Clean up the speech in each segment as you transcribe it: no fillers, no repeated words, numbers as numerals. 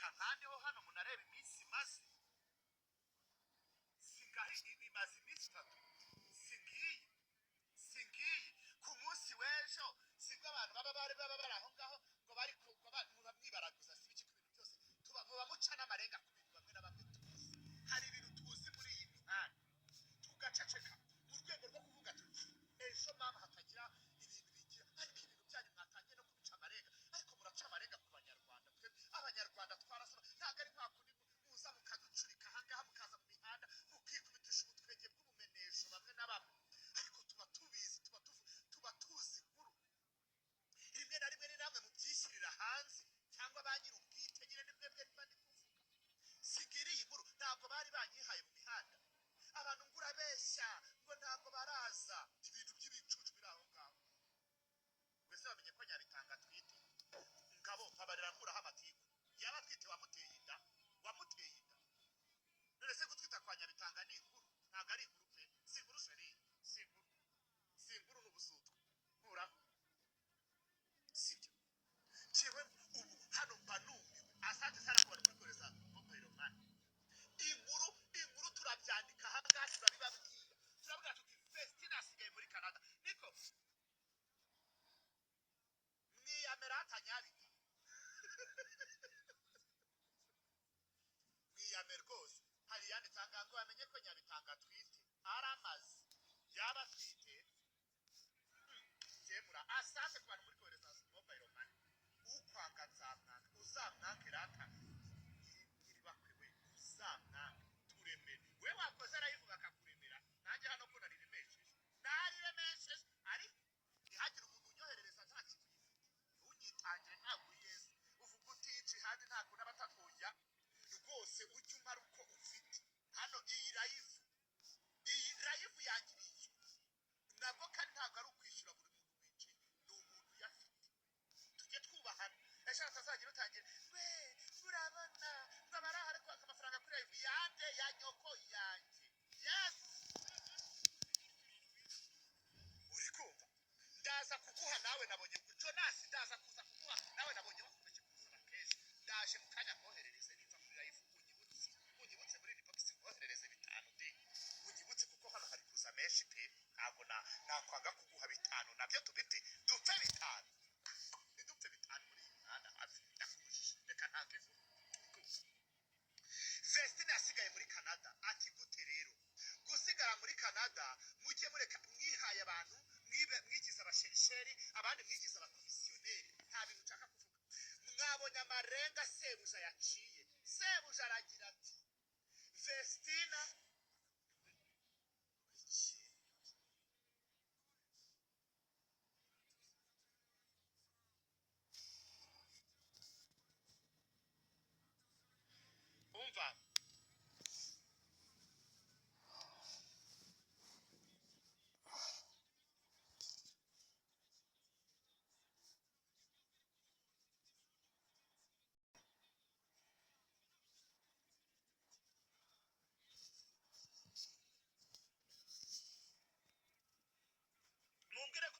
reka nkandeho hano munareba iminsi maze singahi imaze iminsi 3 singiyi ku munsi w'ejo sibwo abantu baba bari aho ngaho ngo bari muba mwibaraguza si biki ku bintu byose muba muca n'amarenga ku bintu bamwe na bamwe tuzi hari ibintu tuzi muri iyi mihanda tugaceceka mu rwego rwo kuvuga tuti ejo mama hatagira ibintu bigira ariko ibintu byanyu mwatangiye no kubica amarenga ariko muraca amarenga ku banyarwanda twe abanyarwanda twarasaba ntabwo ari nta kundi muza mukaducurika ahangaha mukaza mu mihanda mukikubitisha ubutwenge bw'ubumenesho bamwe na bamwe ariko tuba tubizi tuba tuzi inkuru rimwe na rimwe ni namwe mubyishyirira hanze cyangwa ba nyir'ubwite nyine ni mwebwe niba ndi kuvuga sigira iyi nkuru ntabwo bari banyihaye mu mihanda abantu ngo urabeshya ngo ntabwo baraza ibintu by'ibicucu biri aho ngaho mbese bamenye ko Nyabitanga atwite ngabo mpabarira nkuraho amatiku yaba atwite wamuteye inda none se gutwita kwa Nyabitanga ni inkuru ntabwo ari inkuru pe si inkuru sheri si inkuru n'ubusutwa nkuraho sibyo jewe ubu hano mba numiwe asante sana ko bari kurikoreza mobile money inkuru turabyandika ahangaha turabibabwira turavuga tuti Festina asigaye muri Canada niko mwiyamera hatanyabika mwiyame rwose hari yanditse ahangaha ngo bamenye ko Nyabitanga atwite aramaze yaba atwite Zemura asante ku bantu muri kohereza mobile money ukwanga nzamwanga uzamwange rata ntibakwe we uzamwange turemere we wakoze arayivuga akakuremera nanjye hano ko nariremesheje ariko ntihagire umuntu unyoherereza nta kintu unyitangire ntabwo Yesu uvuga utici handi ntabwo n'abatakuya rwose ujye umara uko ufite hano iyi live yangiriye nabwo kandi ntabwo ari ukwishyura buri muntu wicaye ni umuntu uyafite tujye twubahana eshaka atazagira utangira we urabona ngo barahari kwaka amafaranga kuri live yande ya nyoko yanjye yes uri kumva ndaza kuguha nawe nabonye Jonas ndaza kuza kuguha nawe nabonye bakomeje kuzana kenshi ndaje mu kanya koherereze niva muri live unyibutse muri inbox koherereze 5 de unyibutse kuko hano hari kuza menshi pe ntabwo nakwanga kuguha 5 nabyo tubite dupfe 5 nidupfe 5 muri handa hafi ndakubujije reka ntakivu Festina asigaye muri Canada ati gute rero gusigara muri Canada mujye mureka mwihaye abantu mwigize abasherisheri abandi mwigize abakomisiyoneri nta bintu nshaka kuvuga mwabonye amarenga sebuja yaciye sebuja aragira ati Festina umva mumbwire ko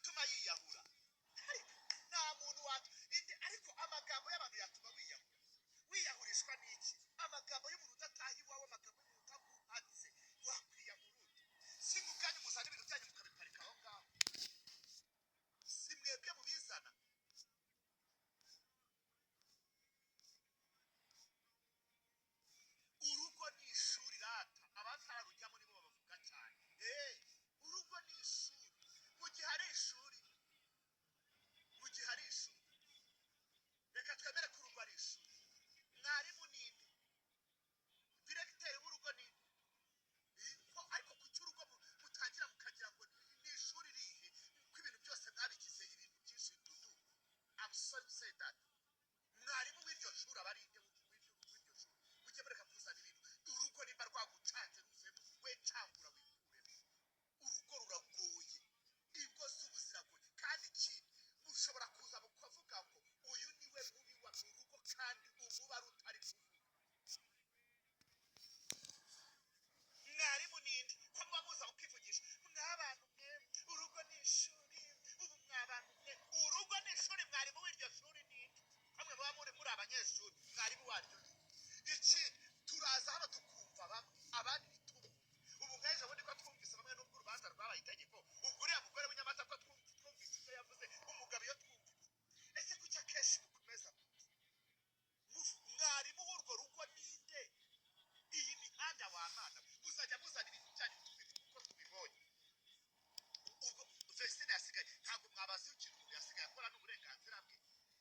gutuma yiyahura nta muntu ariko amagambo y'abantu yatuma wiyahurishwa n'iki amagambo y'umuntu udataha iwawe amagambo y'umuntu utaguhatse wakwiyahura si mu bwanyu muzana ibintu byanyu mukabiparika aho ngaho si mwebwe mubizana urugo ni ishuri rata abatararujyamo nibo babavuga cyane urugo ni ishuri mu gihe ari ishuri reka twemere ko urugo ari ishuri mwarimu ninde diregiteri w'urugo ninde ariko ku cy'urugo mutangira mukagira ngo ni ishuri rihe ko ibintu byose mwabigize ibintu byinshi dudu I'm sorry to say that mwarimu w'iryo shuri aba ari inde w'iryo shuri mujye mureka kuzana ibintu urugo nimba rwagucanze ruvemo we cangura wikuremo urugo ruragoye ingo z'ubu ziragoye kandi ikindi mushobora kuza mukavuga ngo uyu niwe mubi wa mu rugo kandi umuba rutari kuvuga mwarimu ninde ko muba muza mukivugisha mw'abantu mwe urugo ni ishuri ubu mw'abantu mwe urugo ni ishuri mwarimu w'iryo shuri ninde hamwe muba muri abanyeshuri mwarimu waryo iki turaza hano tukumva bamwe abandi ntitubumve ubu nk'ejo bundi ko twumvise bamwe n'ubwo urubanza rwabaye itegeko ubwo uriya mugore w'inyamata ko twumvise icyo yavuze umugabo iyo twumvise ese kuki akenshi mukomeza mwarimu w'urwo rugo ninde iyi mihanda wamana muzajya muzana ibintu byanyu uko tubibonye ubwo Vestine yasigaye ntabwo mwabazi ikintu umuntu yasigaye akora n'uburenganzira bwe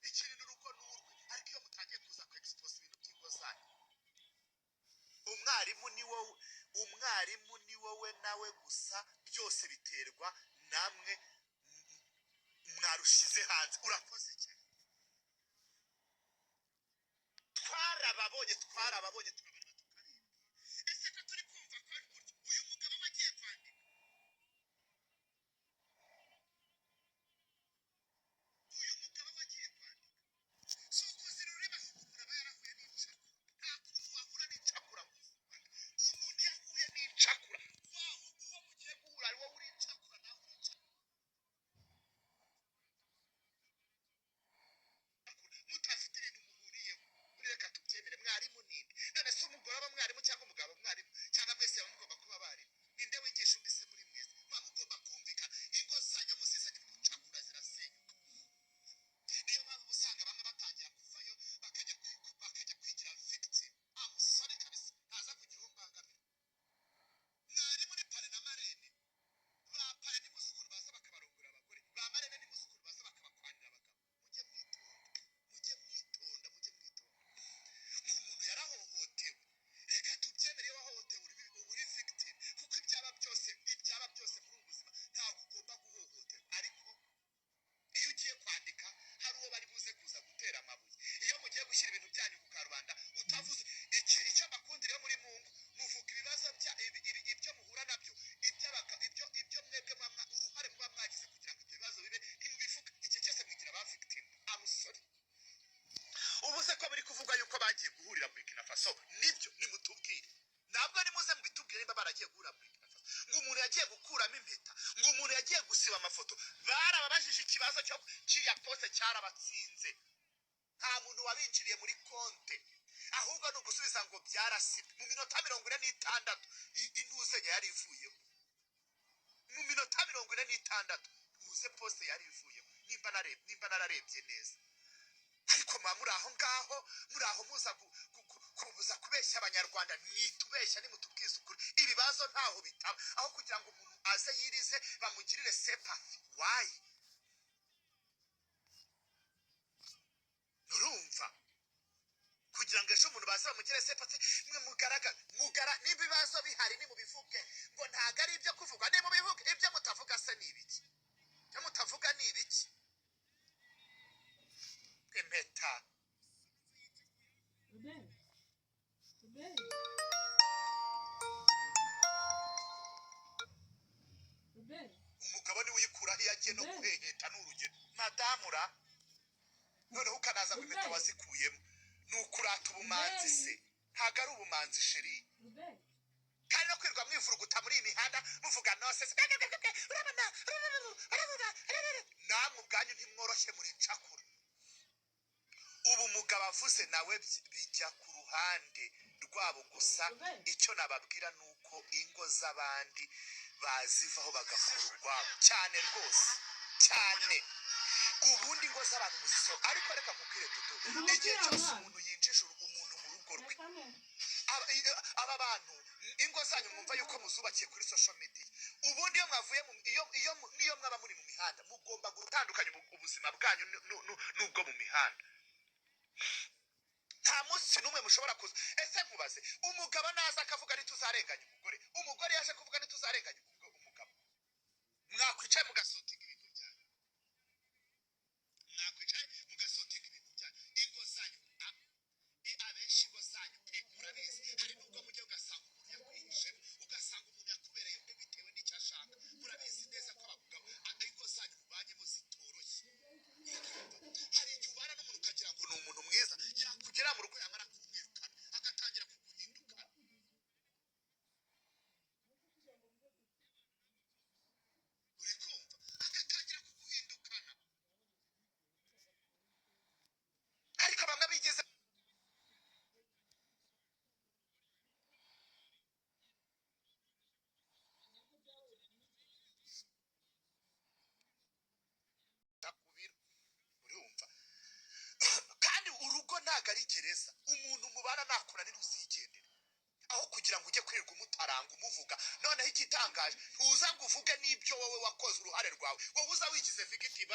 ikiri n'urugo n'urwe ariko iyo mutangiye kuza ku expose ibintu by'ingo zanyu umwarimu ni wowe nawe gusa byose biterwa namwe mwarushize hanze urakoze cyane twarababonye turabareba tukareba ese ko turi kumva ko ari gutyo uyu mugabo aba agiye kwandika si ukuzi rureba umuntu aba yarahuye n'incakura nta kuntu wahura n'incakura umuntu yahuye n'incakura waho uwo mugiye guhura ari wowe uri incakura nawe uri incakura mutafite ibintu muhuriyeho reka tubyemere mwarimu ninde none se umugore aba mwarimu cyangwa umugabo mwarimu cyangwa mwese baba mugomba kuba abarimu ninde wigisha undi se muri mwese muba mugomba kumvikana ingo zanyu muzizanye mucakura zirasenyuka niyo mpamvu usanga bamwe batangira kuvayo bakajya kwigira victim amusore kabisa ntaza kugira uwo mbangamira mwarimu ni pare na marene ba pare ni muzukuru baza bakabarongora abagore ba marene ni muzukuru baza bakabakwanira abagabo mujye mwitonda umuntu yarahohotewe reka tubyemere iyo wahohotewe uri victim kuko ibyaba byose muri ubu buzima ntabwo ugomba guhohoterwa ariko iyo ugiye kwandika hari uwo bari buze kuza gutera amabuye iyo mugiye gushyira ibintu byanyu ku karubanda utavuze icyo mbakundira muri mungu muvuga ibibazo ibyo muhura nabyo ibyo mwebwe uruhare muba mwagize kugira ngo ibyo bibazo bibe ntimubivuga igihe cyose mwigira ba victim amusore ubu se ko biri kuvuga yuko bagiye guhurira muri Burkina Faso nibyo nimutubwire ntabwo nimuze mubitubwire niba baragiye guhurira muri Burkina Faso ngo umuntu yagiye gukuramo impeta ngo umuntu yagiye gusiba amafoto barababajije ikibazo cyo kiriya poste cyarabatsinze nta muntu wabinjiriye muri konte ahubwo ni ugusubiza ngo byarasibwe mu minota 46 intuzenya yari ivuyeho mu minota 46 muze poste yari ivuyeho nimba nararebye neza ariko muri aho ngaho muza kubuza kubeshya abanyarwanda mwitubeshya nimutubwiza ukuri ibibazo ntaho bitaba aho kugira ngo umuntu aze yirize bamugirire sympathy why nurumva kugira ngo ejo umuntu baze bamugire sympathy mwe mugara n'ibibazo bihari nimubivuge ngo ntago ari ibyo kuvuga nimubivuge ibyo mutavuga se ni ibiki ibyo mutavuga ni ibiki impeta umugabo niwe uyikuraho iyo agiye no guheheta n'urugero madamu ra noneho ukanaza ngo impeta wazikuyemo ni ukurata ubumanzi se ntago ari ubumanzi sheri kandi no kwirirwa mwivuruguta muri iyi mihanda muvuga nose urabona nawe bijya ku ruhande rwabo gusa. Icyo nababwira nuko ingo z'abandi bazivaho bagakora urwabo cyane rwose cyane. Ubundi ingo z'abantu muzisoro, ariko reka nkubwire dudu, igihe cyose umuntu yinjije umuntu mu rugo rwe, aba bantu ingo zanyu mwumva yuko muzubakiye kuri social media. Ubundi iyo mwavuye niyo mwaba muri mu mihanda, mugomba gutandukanya ubuzima bwanyu n'ubwo mu mihanda. Nta munsi n'umwe mushobora kuza. Ese nkubaze, umugabo naza akavuga ntituzarenganya umugore, umugore yaje kuvuga ntituzarenganya umugabo, mwakwicaye mugasotinga ibintu byanyu, mwakwicaye mugasotinga ibintu byanyu. Ingo zanyu abenshi ingo zanyu murabizi, hari n'ubwo mujya ugasanga umuntu yakwihishemo, ugasanga umuntu yakubereye bitewe n'icyo ashaka. Murabizi neza ko abagabo ingo zanyu mubanyemo zitoroshye. Hari igihe ubana n'umuntu ukagira ngo ni umuntu mwiza, yakugera mu rugo yamara kumwirukana agatangira kuguhindukana. Uri kumva? Agatangira kuguhindukana. Ariko bamwe bigeze urumva. Kandi urugo ntago ari gereza, umuntu mubana nakura ntiruzigendera, aho kugira ngo ujye kwirirwa umutaranga umuvuga. Noneho igitangaje, ntuza ngo uvuge n'ibyo wowe wakoze uruhare rwawe, wowe uza wigize victim.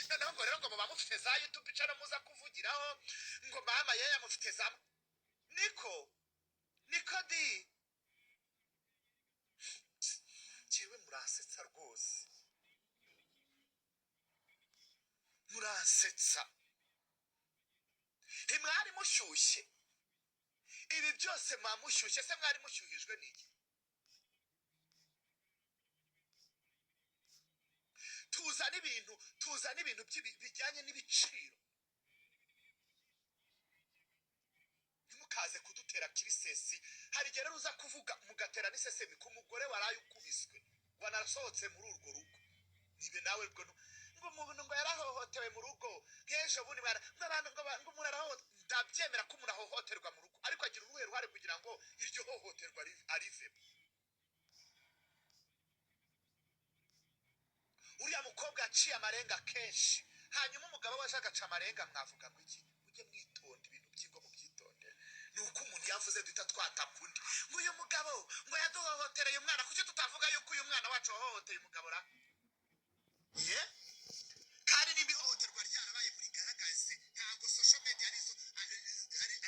Noneho ngo rero ngo muba mufite za YouTube channel muza kuvugiraho ngo mama yaya mufite za niko di. Jewe murasetsa rwose, murasetsa. Ntimwari mushyushye, ibi byose mwamushyushye. Se mwari mushyuhijwe n'iki? tuzana ibintu bijyanye n'ibiciro, ntimukaze kudutera kirisesi. Hari igihe rero uza kuvuga mugatera n'isesemi ku mugore waraye ukubiswe, wanasohotse muri urwo rugo. Nibe nawe rwo ngo umuntu ngo yarahohotewe mu rugo, nk'ejo bundi abantu ngo umuntu arahohoterwa. Ndabyemera ko umuntu ahohoterwa mu rugo, ariko agira uruhe ruhare kugira ngo iryo hohoterwa arivemo? Uriya mukobwa yaciye amarenga kenshi, hanyuma umugabo waje agaca amarenga, mwavuga ngo iki? Mujye mwitonda ibintu by'ingo mubyitondera. Ni uko umuntu yavuze duhita twataka undi ngo uyu mugabo ngo yaduhohotereye umwana. Kuki tutavuga yuko uyu mwana wacu wahohoteye umugabo ra? Kandi nimba ihohoterwa ryarabaye murigaragaze. Ntabwo social media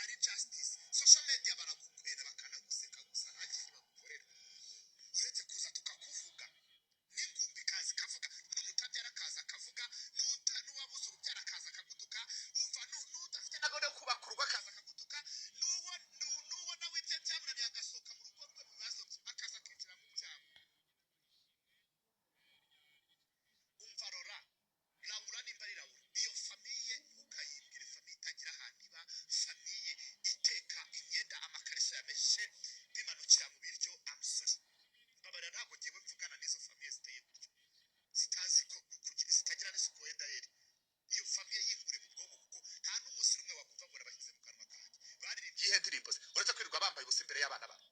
ari justice. Social media baragukwena bakanaguseka gusa, nta kintu bagukorera uretse kuza tukakuvuga. N'ingumbi kazi kavuga, n'umutabyara kaza kavuga, n'uwabuze urubyara kaza kagutuka. Umva n'udafite nago no kubaka urugo kaza kagutuka. N'uwo nawe ibye byamunaniye agasohoka mu rugo rwe mu bibazo akaza kwinjira mu byabo. Umva rora, Laura nimba ari Laura, iyo famiye ntukayibwire famiye itagira ahantu iba, famiye iteka imyenda amakariso yameshe bimanukira mu biryo. Amusore babarira, ntabwo ngewe mvugana n'izo famiye ziteye gutyo, zitazi ko zitagira n'isuku wenda yeri. Iyo famiye yingure mu bwonko, kuko nta n'umunsi rumwe wakumva ngo nabashyize mu kanwa kanjye. Baririmbye ihe ndirimbo se uretse kwirirwa bambaye ubusa imbere y'abana babo?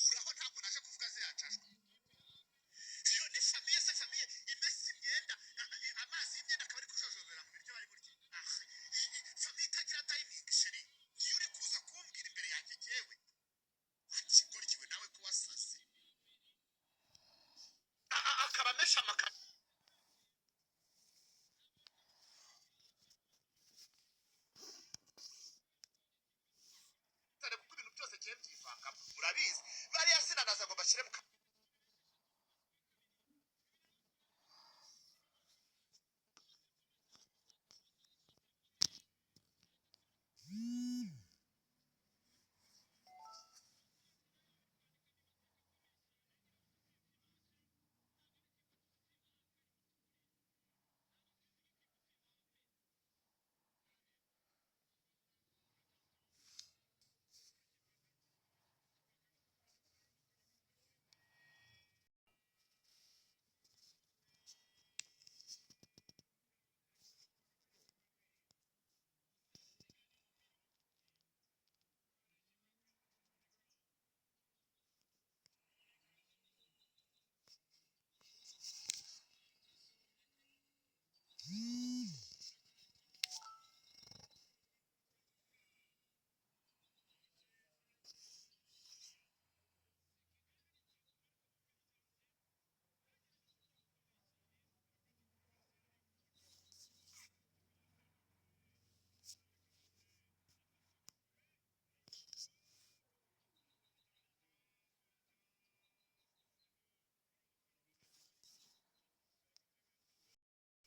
Huraho, ntabwo naje kuvuga ziriya cashwe. Iyo ni famiye se, famiye imesa imyenda, amazi y'imyenda akaba ari kujojobera mu biryo bari burya. Famiye itagira dining sheri, niyo uri kuza kumbwira imbere yanjye jyewe wakigoryiwe nawe ko wasase. Akaba amesha amakara kuko ibintu byose giye byivanga. Murabizi bariya sinanaza ngo bashyire mu